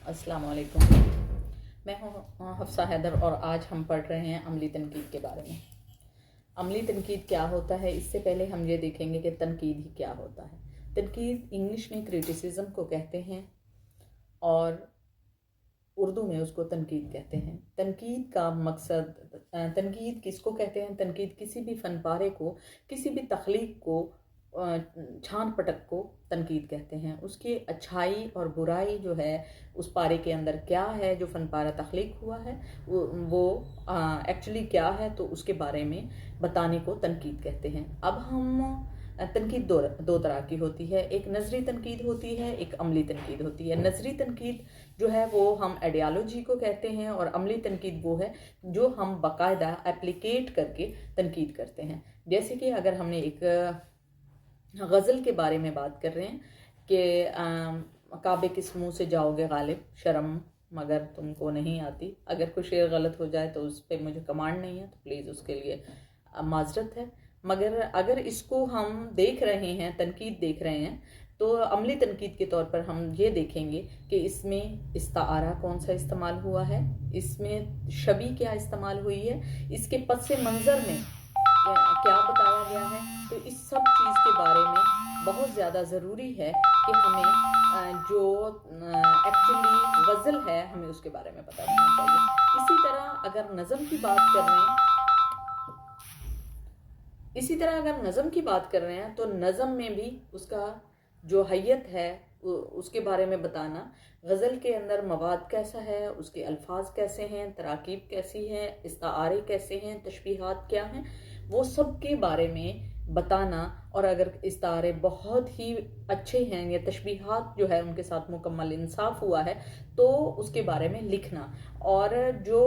अस्सलाम वालेकुम। मैं हूँ हफ्सा हैदर और आज हम पढ़ रहे हैं अमली तनकीद के बारे में। अमली तनकीद क्या होता है, इससे पहले हम ये देखेंगे कि तनकीद ही क्या होता है। तनकीद इंग्लिश में क्रिटिसिज्म को कहते हैं और उर्दू में उसको तनकीद कहते हैं। तनकीद का मकसद, तनकीद किसको कहते हैं? तनकीद किसी भी फन पारे को, किसी भी तख्लीक को, छान पटक को तनकीद कहते हैं। उसकी अच्छाई और बुराई जो है उस पारे के अंदर क्या है, जो फन पारा तख्लीक हुआ है वो एक्चुअली क्या है, तो उसके बारे में बताने को तनकीद कहते हैं। अब हम तनकीद दो तरह की होती है। एक नजरी तनकीद होती है, एक अमली तनकीद होती है। नजरी तनकीद जो है वो हम आइडियालॉजी को कहते हैं और अमली तनकीद वो है जो हम बाकायदा एप्लीकेट करके तनकीद करते हैं। जैसे कि अगर हमने एक गज़ल के बारे में बात कर रहे हैं कि काबे किस मुँह से जाओगे गालिब, शर्म मगर तुमको नहीं आती। अगर कोई शेर गलत हो जाए तो उस पर मुझे कमांड नहीं है, तो प्लीज़ उसके लिए माजरत है। मगर अगर इसको हम देख रहे हैं, तनकीद देख रहे हैं, तो अमली तनकीद के तौर पर हम ये देखेंगे कि इसमें इस्तारा कौन सा इस्तेमाल हुआ है, इसमें शबी क्या इस्तेमाल हुई है, इसके पस मंज़र में क्या बताया गया है। तो इस सब चीज़ के बारे में बहुत ज़्यादा ज़रूरी है कि हमें जो एक्चुअली गज़ल है हमें उसके बारे में पता होना चाहिए। इसी तरह अगर नज़म की बात कर रहे हैं तो नज़म में भी उसका जो हैयत है उसके बारे में बताना। गज़ल के अंदर मवाद कैसा है, उसके अल्फाज कैसे हैं, तराकीब कैसी हैं, इस्तारे कैसे हैं, तशबीहात क्या हैं, वो सब के बारे में बताना। और अगर इस्तारे बहुत ही अच्छे हैं या तशबीहात जो है उनके साथ मुकम्मल इंसाफ हुआ है तो उसके बारे में लिखना। और जो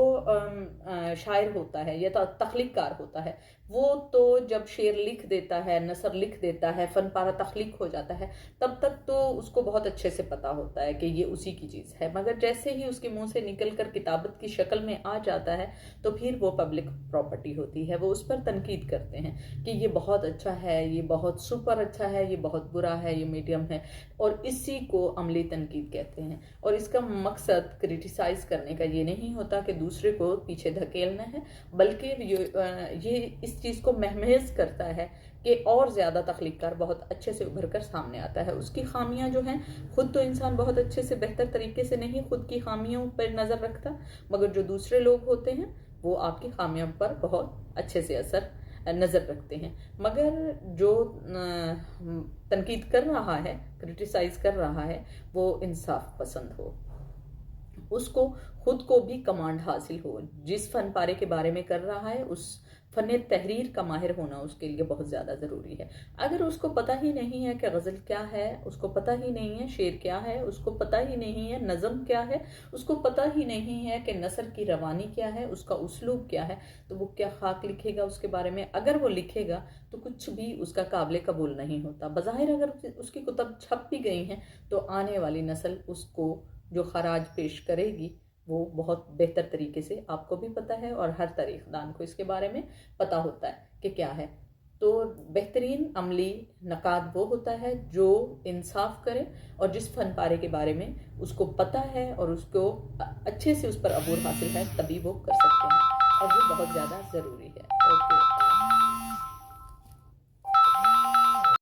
शायर होता है या तख्लीक़कार होता है वो तो जब शेर लिख देता है, नसर लिख देता है, फन पारा तख्लीक हो जाता है, तब तक तो उसको बहुत अच्छे से पता होता है कि ये उसी की चीज़ है। मगर जैसे ही उसके मुंह से निकल कर किताबत की शक्ल में आ जाता है तो फिर वो पब्लिक प्रॉपर्टी होती है। वो उस पर तनकीद करते हैं कि ये बहुत अच्छा है, ये बहुत सुपर अच्छा है, ये बहुत बुरा है, ये मीडियम है, और इसी को अमली तनकीद कहते हैं। और इसका मकसद क्रिटिसाइज करने का ये नहीं होता कि दूसरे को पीछे धकेलना है, बल्कि ये इस चीज़ को महमेज करता है कि और ज़्यादा तख्लीक़कार बहुत अच्छे से उभर कर सामने आता है। उसकी खामियां जो हैं, खुद तो इंसान बहुत अच्छे से बेहतर तरीके से नहीं खुद की खामियों पर नज़र रखता, मगर जो दूसरे लोग होते हैं वो आपकी खामियों पर बहुत अच्छे से असर नज़र रखते हैं। मगर जो तनकीद कर रहा है, क्रिटिसाइज कर रहा है, वो इंसाफ पसंद हो, उसको खुद को भी कमांड हासिल हो। जिस फन पारे के बारे में कर रहा है उस फन तहरीर का माहिर होना उसके लिए बहुत ज़्यादा ज़रूरी है। अगर उसको पता ही नहीं है कि गज़ल क्या है, उसको पता ही नहीं है शेर क्या है, उसको पता ही नहीं है नज़म क्या है, उसको पता ही नहीं है कि नसर की रवानी क्या है, उसका उसलूब क्या है, तो वो क्या खाक लिखेगा उसके बारे में। अगर वो लिखेगा तो कुछ भी उसका काबिल कबूल नहीं होता। बज़ाहिर अगर उसकी किताब छप भी गई हैं तो आने वाली नस्ल उसको जो खराज पेश करेगी वो बहुत बेहतर तरीके से आपको भी पता है और हर तारीखदान को इसके बारे में पता होता है कि क्या है। तो बेहतरीन अमली नकाद वो होता है जो इंसाफ करे और जिस फन पारे के बारे में उसको पता है और उसको अच्छे से उस पर अबूर हासिल है, तभी वो कर सकते हैं, और ये बहुत ज़्यादा ज़रूरी है। ओके।